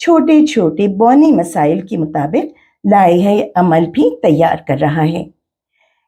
چھوٹے چھوٹے بونی مسائل کے مطابق لائحہ عمل بھی تیار کر رہا ہے۔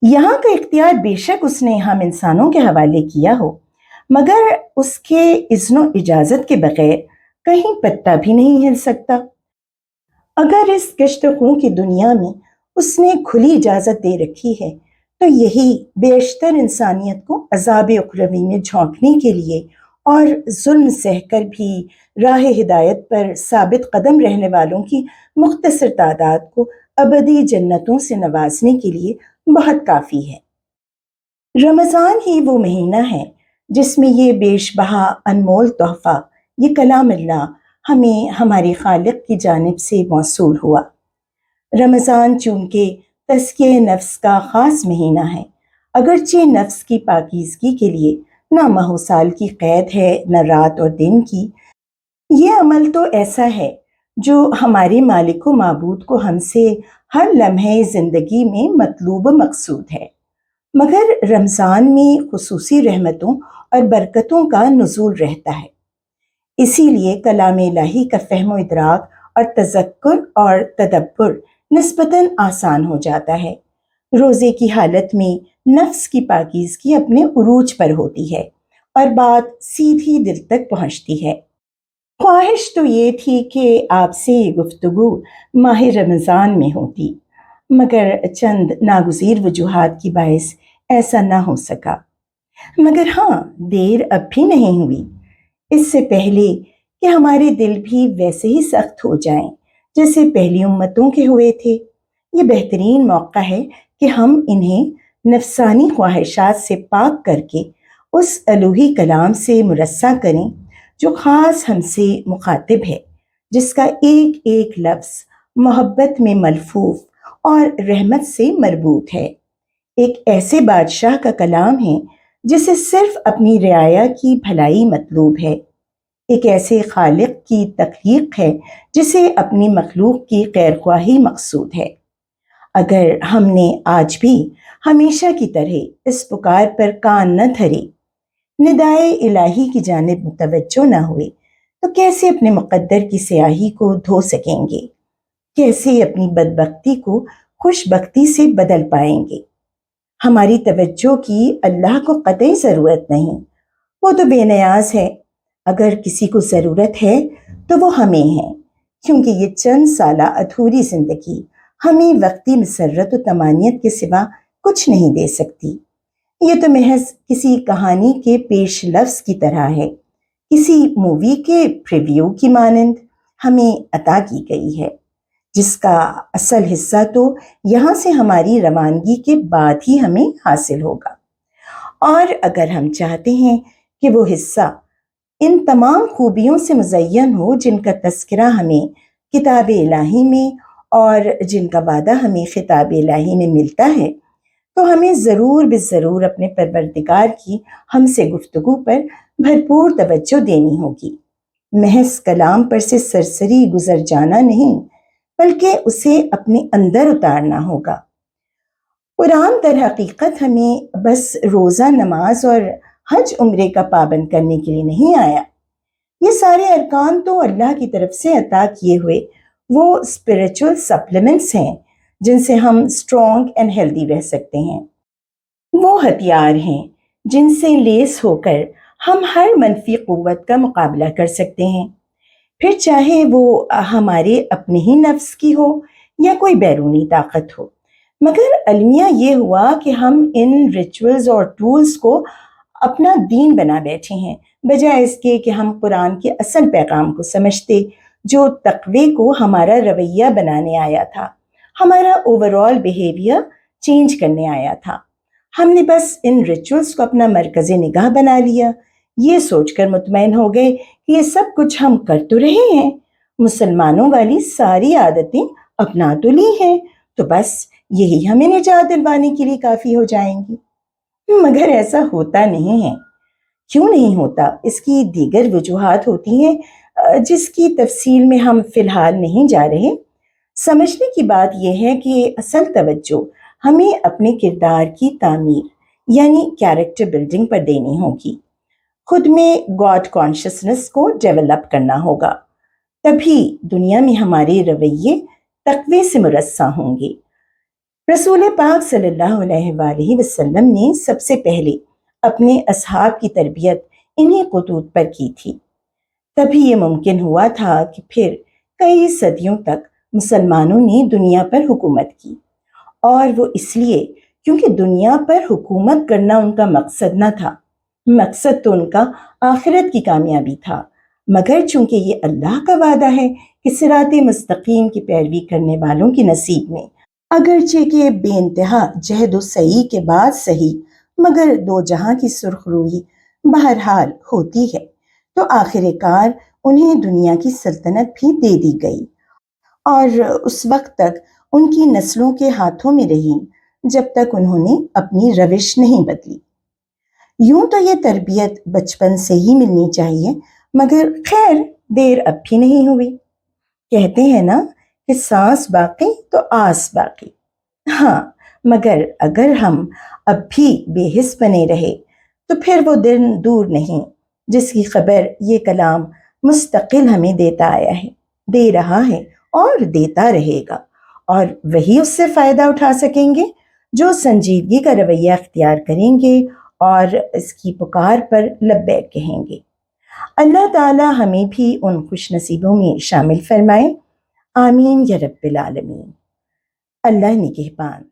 یہاں کا اختیار بے شک اس نے ہم انسانوں کے حوالے کیا ہو، مگر اس کے اذن و اجازت کے بغیر کہیں پتا بھی نہیں ہل سکتا۔ اگر اس کشت خوں کی دنیا میں اس نے کھلی اجازت دے رکھی ہے تو یہی بیشتر انسانیت کو عذاب اخروی میں جھونکنے کے لیے اور ظلم سہ کر بھی راہ ہدایت پر ثابت قدم رہنے والوں کی مختصر تعداد کو ابدی جنتوں سے نوازنے کے لیے بہت کافی ہے۔ رمضان ہی وہ مہینہ ہے جس میں یہ بیش بہا انمول تحفہ، یہ کلام اللہ ہمیں ہمارے خالق کی جانب سے موصول ہوا۔ رمضان چونکہ تزکیہ نفس کا خاص مہینہ ہے، اگرچہ نفس کی پاکیزگی کے لیے نہ ماہ و سال کی قید ہے نہ رات اور دن کی، یہ عمل تو ایسا ہے جو ہمارے مالک و معبود کو ہم سے ہر لمحے زندگی میں مطلوب و مقصود ہے، مگر رمضان میں خصوصی رحمتوں اور برکتوں کا نزول رہتا ہے۔ اسی لیے کلام الہی کا فہم و ادراک اور تذکر اور تدبر نسبتاً آسان ہو جاتا ہے۔ روزے کی حالت میں نفس کی پاکیزگی اپنے عروج پر ہوتی ہے اور بات سیدھی دل تک پہنچتی ہے۔ خواہش تو یہ تھی کہ آپ سے یہ گفتگو ماہ رمضان میں ہوتی، مگر چند ناگزیر وجوہات کی باعث ایسا نہ ہو سکا۔ مگر ہاں، دیر اب بھی نہیں ہوئی، اس سے پہلے کہ ہمارے دل بھی ویسے ہی سخت ہو جائیں جیسے پہلی امتوں کے ہوئے تھے۔ یہ بہترین موقع ہے کہ ہم انہیں نفسانی خواہشات سے پاک کر کے اس الوہی کلام سے مرصع کریں جو خاص ہم سے مخاطب ہے، جس کا ایک ایک لفظ محبت میں ملفوف اور رحمت سے مربوط ہے۔ ایک ایسے بادشاہ کا کلام ہے جسے صرف اپنی رعایا کی بھلائی مطلوب ہے، ایک ایسے خالق کی تخلیق ہے جسے اپنی مخلوق کی خیرخواہی مقصود ہے۔ اگر ہم نے آج بھی ہمیشہ کی طرح اس پکار پر کان نہ دھرے، ندائے الہی کی جانب متوجہ نہ ہوئے، تو کیسے اپنے مقدر کی سیاہی کو دھو سکیں گے؟ کیسے اپنی بدبختی کو خوش بختی سے بدل پائیں گے؟ ہماری توجہ کی اللہ کو قطعی ضرورت نہیں، وہ تو بے نیاز ہے۔ اگر کسی کو ضرورت ہے تو وہ ہمیں ہے، کیونکہ یہ چند سالہ ادھوری زندگی ہمیں وقتی مسرت و طمانینت کے سوا کچھ نہیں دے سکتی۔ یہ تو محض کسی کہانی کے پیش لفظ کی طرح ہے، کسی مووی کے پریویو کی مانند ہمیں عطا کی گئی ہے، جس کا اصل حصہ تو یہاں سے ہماری روانگی کے بعد ہی ہمیں حاصل ہوگا۔ اور اگر ہم چاہتے ہیں کہ وہ حصہ ان تمام خوبیوں سے مزین ہو جن کا تذکرہ ہمیں کتاب الہی میں اور جن کا وعدہ ہمیں خطاب الہی میں ملتا ہے، تو ہمیں ضرور بالضرور اپنے پروردگار کی ہم سے گفتگو پر بھرپور توجہ دینی ہوگی۔ محض کلام پر سے سرسری گزر جانا نہیں، بلکہ اسے اپنے اندر اتارنا ہوگا۔ قرآن در حقیقت ہمیں بس روزہ، نماز اور حج عمرے کا پابند کرنے کے لیے نہیں آیا۔ یہ سارے ارکان تو اللہ کی طرف سے عطا کیے ہوئے وہ اسپریچول سپلیمنٹس ہیں جن سے ہم اسٹرانگ اینڈ ہیلدی رہ سکتے ہیں۔ وہ ہتھیار ہیں جن سے لیس ہو کر ہم ہر منفی قوت کا مقابلہ کر سکتے ہیں، پھر چاہے وہ ہمارے اپنے ہی نفس کی ہو یا کوئی بیرونی طاقت ہو۔ مگر المیہ یہ ہوا کہ ہم ان ریچولز اور ٹولز کو اپنا دین بنا بیٹھے ہیں، بجائے اس کے کہ ہم قرآن کے اصل پیغام کو سمجھتے، جو تقوی کو ہمارا رویہ بنانے آیا تھا، ہمارا اوورآل بیہیویئر چینج کرنے آیا تھا۔ ہم نے بس ان ریچولز کو اپنا مرکز نگاہ بنا لیا، یہ سوچ کر مطمئن ہو گئے کہ یہ سب کچھ ہم کر تو رہے ہیں، مسلمانوں والی ساری عادتیں اپنا تو لی ہیں، تو بس یہی ہمیں نجات دلوانے کے لیے کافی ہو جائیں گی۔ مگر ایسا ہوتا نہیں ہے۔ کیوں نہیں ہوتا؟ اس کی دیگر وجوہات ہوتی ہیں جس کی تفصیل میں ہم فی الحال نہیں جا رہے۔ سمجھنے کی بات یہ ہے کہ اصل توجہ ہمیں اپنے کردار کی تعمیر یعنی کیریکٹر بلڈنگ پر دینی ہوگی، خود میں گاڈ کانشسنس کو ڈیولپ کرنا ہوگا، تبھی دنیا میں ہمارے رویے تقوی سے مرصع ہوں گے۔ رسول پاک صلی اللہ علیہ وآلہ وسلم نے سب سے پہلے اپنے اصحاب کی تربیت انہی خطوط پر کی تھی، تبھی یہ ممکن ہوا تھا کہ پھر کئی صدیوں تک مسلمانوں نے دنیا پر حکومت کی، اور وہ اس لیے کیونکہ دنیا پر حکومت کرنا ان کا مقصد نہ تھا، مقصد تو ان کا آخرت کی کامیابی تھا، مگر چونکہ یہ اللہ کا وعدہ ہے کہ صراط مستقیم کی پیروی کرنے والوں کی نصیب میں اگرچہ کہ بے انتہا جہد و سعی کے بعد صحیح مگر دو جہاں کی سرخ روئی بہرحال ہوتی ہے، تو آخر کار انہیں دنیا کی سلطنت بھی دے دی گئی، اور اس وقت تک ان کی نسلوں کے ہاتھوں میں رہی جب تک انہوں نے اپنی روش نہیں بدلی۔ یوں تو یہ تربیت بچپن سے ہی ملنی چاہیے، مگر خیر دیر اب بھی نہیں ہوئی۔ کہتے ہیں نا کہ سانس باقی تو آس باقی۔ ہاں، مگر اگر ہم اب بھی بے حس بنے رہے تو پھر وہ دن دور نہیں جس کی خبر یہ کلام مستقل ہمیں دیتا آیا ہے، دے رہا ہے اور دیتا رہے گا، اور وہی اس سے فائدہ اٹھا سکیں گے جو سنجیدگی کا رویہ اختیار کریں گے اور اس کی پکار پر لبیک کہیں گے۔ اللہ تعالی ہمیں بھی ان خوش نصیبوں میں شامل فرمائے، آمین یا رب العالمین۔ اللہ نگہبان۔